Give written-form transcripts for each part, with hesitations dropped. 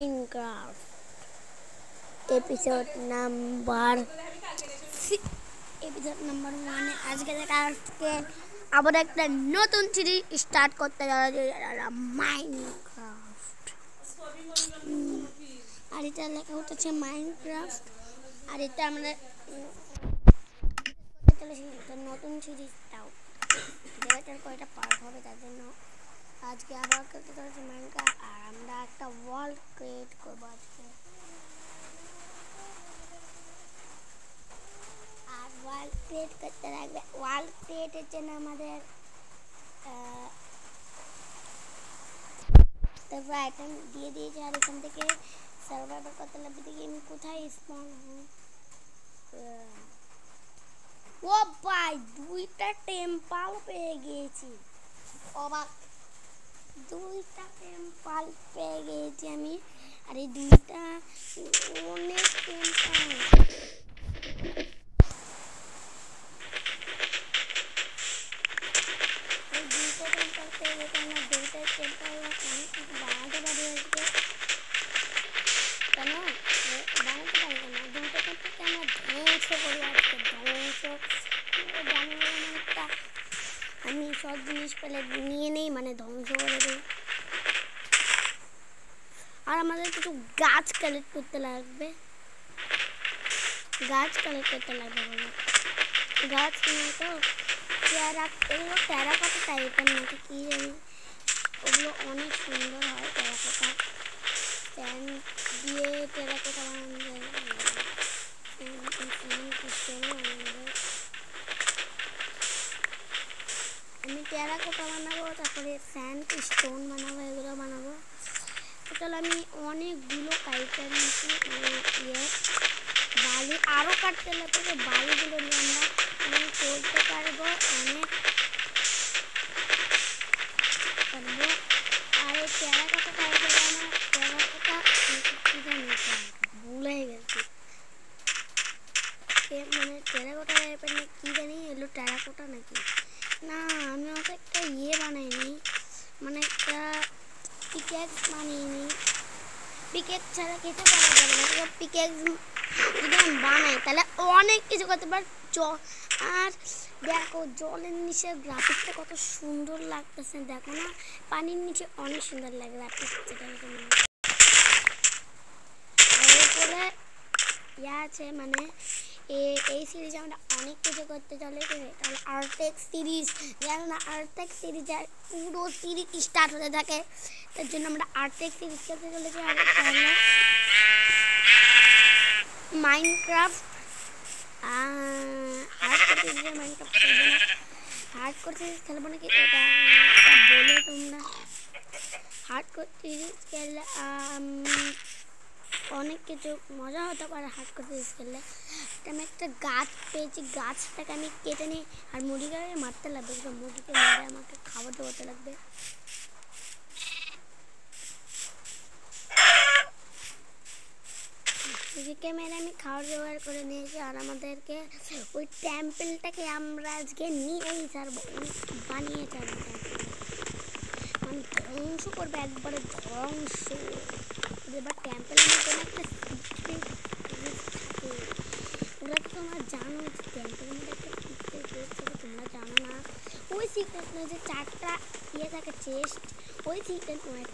Minecraft episode number 1 আজকে আবার একটা নতুন সিরিজ স্টার্ট করতে যাচ্ছি মাইনক্রাফট। আর এটা লেখা হচ্ছে মাইনক্রাফট। আর এটা আমরা চলেছি নতুন সিরিজটাও জায়গাটার কয়টা পার্ট হবে তার জন্য আজকে আবার করতে চলেছি মাইনক্রাফট। আর আমরা একটা ওয়ার্ল্ড ক্রিয়েট করবো আজকে। আর ওয়ার্ল্ড ক্রিয়েট করতে লাগবে। ওয়ার্ল্ড ক্রিয়েটের জন্য আমাদের তারপর আইটেম দিয়ে দিয়েছে। আর এখান থেকে সার্ভাইভার করতে লাগবে। দেখি আমি কোথায় স্পন হই। ও ভাই, 2টা টেম্পল পেয়ে গেছি। অবাক, 2টা টেম্পল পেয়ে গেছি আমি। আর এই 2টা অনেক টেম্পল। এই 2টা টেম্পল পেয়ে গেছি আমরা। 2টা টেম্পল অনেক কিছু বানাতে পারি আজকে। কেন বানাতে পারি কেন? 2টা টেম্পলকে আমরা ধ্বংস করি আজকে। ধ্বংস আমি সব জিনিস পেলে নিয়ে নেই, মানে ধ্বংস করে দিই। আর আমাদের কিছু গাছ কালেক্ট করতে লাগবে। গাছ নিয়ে তো এগুলো টেরাকোটা টাইপের নাকি কি জানি, ওগুলো অনেক সুন্দর হয়। টেরাকোটা স্যান্ড দিয়ে টেরাকোটা বানানো যায়। আমি টেরাকোটা বানাবো, তারপরে স্যান্ড স্টোন বানাবো, এগুলো বানাবো। টোটাল আমি অনেকগুলো কাইটার নিয়েছি। বালি আরও কাটতে লাগবে। বালিগুলো নিয়ে আমরা করতে পারবো অনেক পারবো। আর এই টেরাকোটা টাইপের আমার টেরাকোটা ভুলে গেছি, মানে টেরাকোটা টাইপের না কি জানি, এগুলো টেরাকোটা নাকি না। আমি ওকে একটা বানাইনি, মানে একটা পিকেক্স বানিয়ে পিকেক্স ছাড়া কিছু করা যাবে না। পিকেক্স যদি আমি বানাই তাহলে অনেক কিছু করতে পারি। আর দেখো জলের নিচে গ্রাফিক্সটা কত সুন্দর লাগতেছে, দেখো না? পানির নিচে অনেক সুন্দর লাগে গ্রাফিক্স। এরপরে আছে মানে এই সিরিজে আমরা অনেক কিছু করতে চলেছি। তাহলে আর্টেক সিরিজ, জানো না? আর্টেক সিরিজ পুরো সিরিজ স্টার্ট হতে থাকে, তার জন্য আমরা আর্টেক সিরিজ খেলতে চলেছি। আর মাইনক্রাফট হার্ডকোর সিরিজ খেলবো নাকি এটা বলে তোমরা। হার্ডকোর সিরিজ খেললে অনেক কিছু মজা হতে পারে। হার্ডকোর সিরিজ খেললে আমি একটা গাছ পেয়েছি, গাছটাকে আমি কেটে নিই আর মুরগিকে মারতে লাগবে। মুরগিকে মেরে আমাকে খাবার দেওয়াতে লাগবে। মুরগিকে মেরে আমি খাবার জোগাড় করে নিয়েছি। আর আমাদেরকে ওই টেম্পলটাকে আমরা আজকে নিয়েই ছাড়বো, বানিয়ে ছাড়বো। মানে ধ্বংস করবে, একবারে ধ্বংস। এবার টেম্পলের মধ্যে একটা সিক্রেট থাকে, ওরা তো তোমরা জানো যে টেম্পলের মধ্যে একটা সিক্রেট রয়েছে, তোমরা জানো না? ওই সিক্রেট নয় যে 4টা থাকে চেস্ট, ওই সিক্রেট নয়,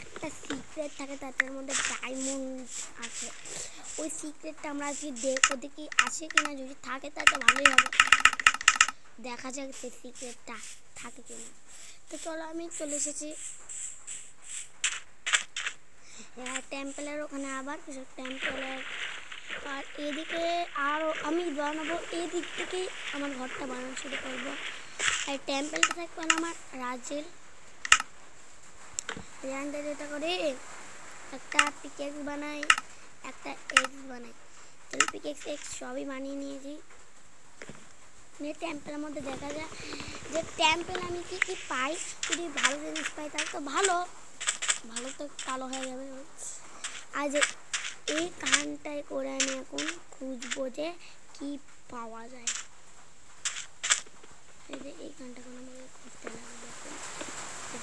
একটা সিক্রেট থাকে, তার মধ্যে ডায়মন্ড আছে। ওই সিক্রেটটা আমরা আজকে দেখবো, দেখি আসে কিনা। যদি থাকে তাহলে ভালোই হবে, দেখা যাক সেই সিক্রেটটা থাকে কিনা। তো চলো, আমি চলে এসেছি টেম্পলের ওখানে। আবার কিছু টেম্পলের আর এদিকে আরও আমি বানাবো। এই দিক থেকেই আমার ঘরটা বানানো শুরু করবো। আর টেম্পলটা থাকবে আমার রাজের। যেটা করে একটা পিকেক্স বানাই, একটা এক্স বানাই। তাহলে পিকেক্স এক্স সবই বানিয়ে নিয়েছি। টেম্পলের মধ্যে দেখা যায় যে টেম্পল আমি কি কি পাই। যদি ভালো জিনিস পাই তাহলে তো ভালো তো কালো হয়ে যাবে। আর যে এই কানটাই করে আমি এখন খুঁজবো যে কি পাওয়া যায়। এই কানটা কোনো আমাকে খুঁজতে লাগবে।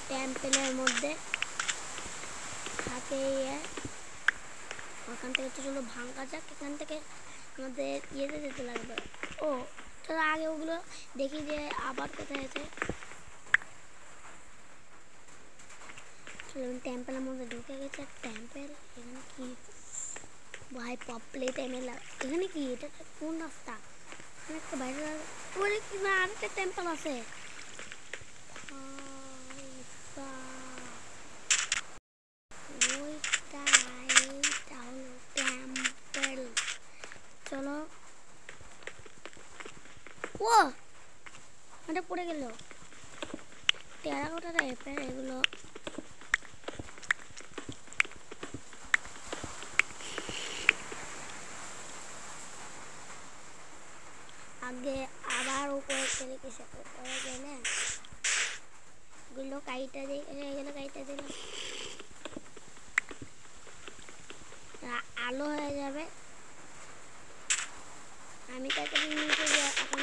টেম্পলের মধ্যে থাকে এখান থেকে তো চলো ভাঙা যাক। এখান থেকে আমাদের ইয়েতে যেতে লাগবে। ও চলো আগে ওগুলো দেখি যে আবার কোথায় আছে। চলো টেম্পেলের মধ্যে ঢুকে গেছে। টেম্পেল এখানে কি ভাই পপলেট এমএল এখানে কি এটা কোন রাস্তা? এখানে একটা বাইরে ওরে কি না আরেকটা টেম্পল আছে। ওইটা এইটা হলো টেম্পল। চলো ও এটা পড়ে গেল টেরাকোটা টাইপের এগুলো। আগে আবার উপরে চলে গেছে। উপরে গেলে এগুলো কাইটা দিয়ে এগুলো কাইটা দিল আলো হয়ে যাবে। আমি তাকে নিচে এখন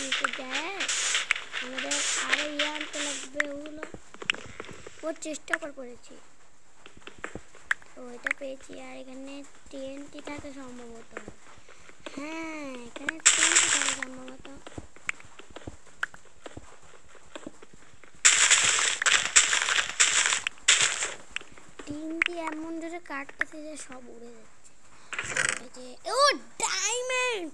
নিচে যায় আমাদের আরো ইয়ে আনতে লাগবে। ওগুলো ওর চেষ্টা করেছি। ওইটা পেয়েছি। আর এখানে টিএনটি থাকে সম্ভবত। হ্যাঁ এখানে টিএনটি থাকে সম্ভবত। টিএনটি এমন জোরে কাটতেছে যে সব উড়ে যাচ্ছে। ও ডায়মন্ড!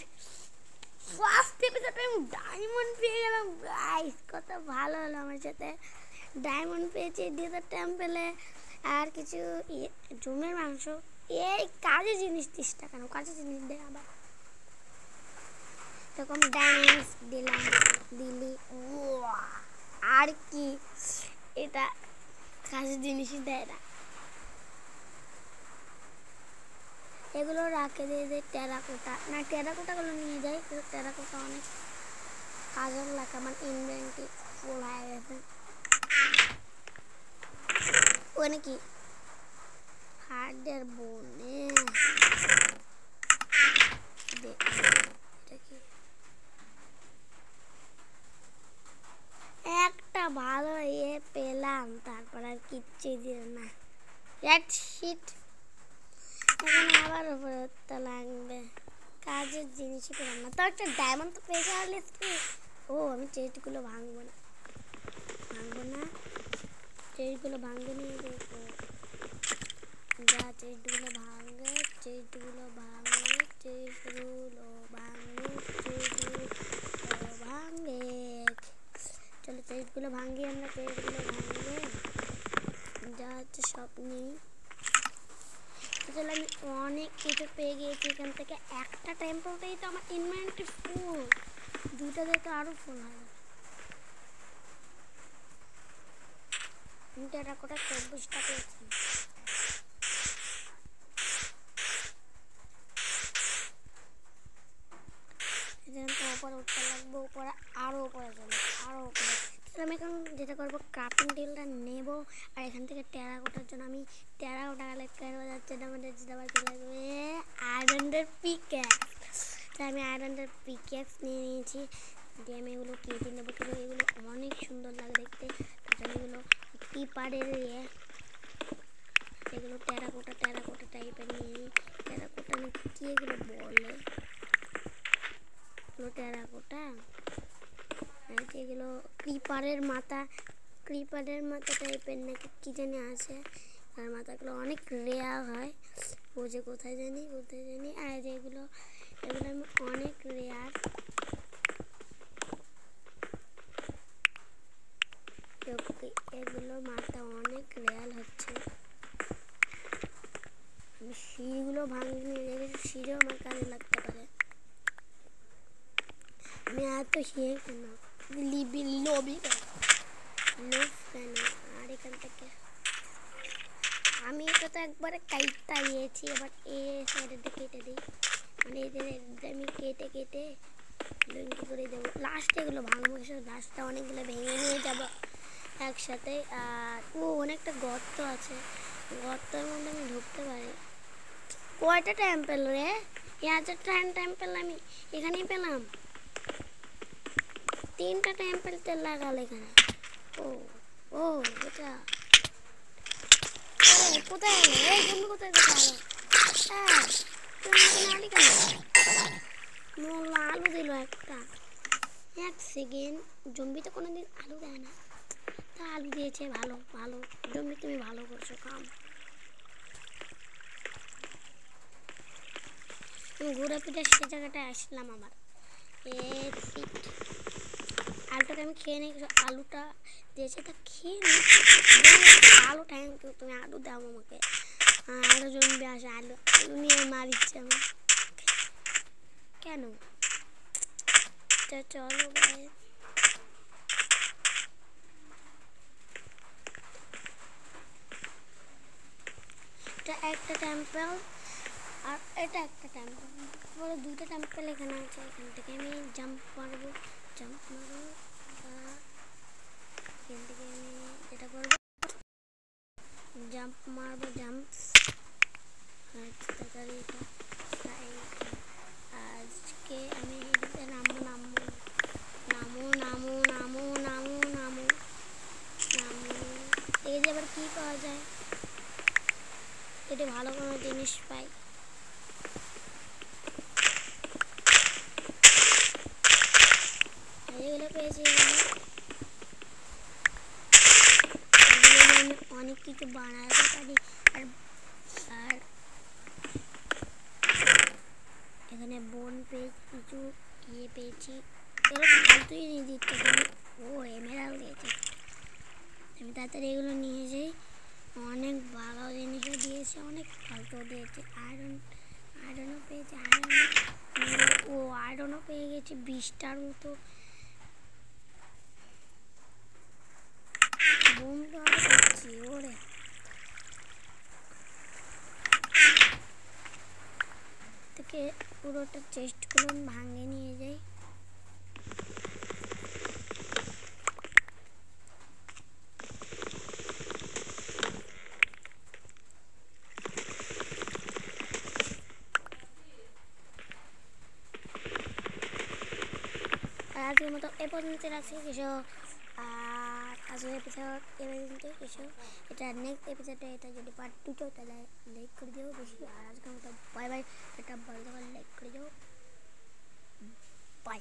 ফার্স্ট এপিসোডে আমি ডায়মন্ড পেয়ে গেলাম গাইস। কত ভালো হলো আমার সাথে। ডায়মন্ড পেয়েছি দ্বিতীয় টেম্পেলে। আর কিছু জমের মাংস। এই কাজে জিনিস দিস না কেন? কাজে জিনিস দে আবার। তখন ডায়মন্ড দিলাম দিলি আর কি এটা কাজে জিনিসই দেয় না। এগুলো রাখে দিয়ে যে টেরাকোটা না টেরাকোটাগুলো নিয়ে যায়। কিন্তু টেরাকোটা অনেক কাজের লাগে। আমার ইনভেন্টরি ফুল হয়ে গেছে। ওখানে কি হার্ডের বনে একটা ভালো ইয়ে পেলাম। তারপর আর কিচ্ছু দিল না। এখন আবার উপরে উঠতে লাগবে। কাজের জিনিসই পেলাম না। তো একটা ডায়মন্ড তো পেয়ে যাওয়ার ও আমি চেস্টগুলো ভাঙবো না চেস্টগুলো ভাঙবে নিয়ে দেখবো। যা চেস্টগুলো ভাঙবে চলো চেস্টগুলো ভাঙি আমরা। চেস্টগুলো ভাঙবে যা হচ্ছে সব নেই। আসলে আমি অনেক কিছু পেয়ে গিয়েছি এখান থেকে। একটা টেম্পলতেই তো আমার ইনভেন্টরি ফুল। দুটো দিয়ে তো আরো ফুল হয়। আমি টেরাকোটা 24টা পেয়েছি। উপরে উঠতে লাগবে। উপরে আরো উপরে চলে আরো উপরে। আমি এখন যেটা করবো ক্রাফটিং টেবিলটা নেবো। আর এখান থেকে টেরাকোটার জন্য আমি টেরাকোটা কালেক্ট করবো। যাচ্ছে আমাদের যেটা লাগবে আয়রনের পিক্যাক্স। তাই আমি আয়রনের পিক্যাক্স নিয়ে নিয়েছি। দিয়ে আমি এগুলো কেটে নেবো। কিন্তু এগুলো অনেক সুন্দর লাগে দেখতে। তাহলে এগুলো পিপারের এগুলো টেরাকোটা টাইপের নিয়ে টেরাকোটা নাকি কি এগুলো বলে টেরাকোটা। এগুলো ক্রিপারের মাথা টাইপের নাকি কি জানি আছে। আর মাথাগুলো অনেক রেয়ার হয়। ও যে কোথায় জানি। আর এগুলো আমি অনেক রেয়ার। এগুলো মাথা অনেক রেয়ার হচ্ছে। আমি সিঁড়িগুলো ভাঙিয়ে রেখেছি। সিঁড়িও আমার কাজে লাগতে পারে। আমি এত সিঁড়ি কেন লোভ কেন? আর এখান থেকে আমি এটা তো একবারে কাইটটা দিয়েছি। এবার এ সাইডে কেটে দিই। মানে আমি কেটে লুঙ্কি করে দেবো। লাস্টে এগুলো ভাঙবো। লাস্টটা অনেকগুলো ভেঙে নিয়ে যাবো একসাথে। আর অনেকটা গর্ত আছে। গর্তের মধ্যে আমি ঢুকতে পারি। কয়টা টেম্পেল রে? টেম্পেল আমি এখানেই পেলাম। 3টা টেম্পেল তেল লাগাল এখানে। ও এটা কোথায় গেল? এই বন্ধু কোথায় গেল? একটা, এক সেকেন্ড। জম্বি তো কোনোদিন আলু দেয় না, তা আলু দিয়েছে। ভালো ভালো জম্বি, তুমি ভালো করছো কাম। আমি ঘুরে ফিরে সে জায়গাটায় আসলাম আবার। আলুটাকে আমি খেয়ে নিই, আলুটা দিয়েছে তা খেয়ে নিই। আলু থ্যাংক ইউ, তুমি আলু দাও আমাকে। আলু জম্বি আসে, আলু আলু নিয়ে মারিচ্ছে আমার। কেন? চলো ভাই, এটা একটা টেম্পল আর এটা একটা টেম্পল, বলে দুইটা টেম্পল এখানে আছে। এখান থেকে আমি জাম্প মারবো, এখান থেকে আমি যেটা করবো জাম্প মারবো, জাম্প। আজকে আমি এদিকে নামবো নামবো নামো নামো নামো নামো নামো নামো। এই যে আবার কি পাওয়া যায়, যদি ভালো কোনো জিনিস পাই। এগুলো পেয়েছি, আমি অনেক কিছু বানাতে পারি। আর আর এখানে বোন পেয়েছি, কিছু পেয়েছি। এগুলো ফালতুই নিয়ে দিচ্ছে তুমি। ও এমেরাল দিয়েছে, আমি তাড়াতাড়ি এগুলো নিয়ে যাই। অনেক ভালো জিনিসও দিয়েছে, অনেক ফালতু দিয়েছে। আয়রনও পেয়েছি, আয়রনও পেয়ে গেছি 20টার মতো। বোম তো আরো পাচ্ছি। ওরে থেকে পুরোটা চেস্টগুলো ভাঙে নিয়ে যাই। আজকের মতো এ পর্যন্ত রাখছি কিছু। আর আজকের এপিসোড এ পর্যন্ত কিছু। এটা নেক্সট এপিসোডে, এটা যদি পার্ট 2 চাও তাহলে লাইক করে দিও বেশি। আর আজকের মতো বাই বাই। এটা ভালো লাইক করে দিও। বাই।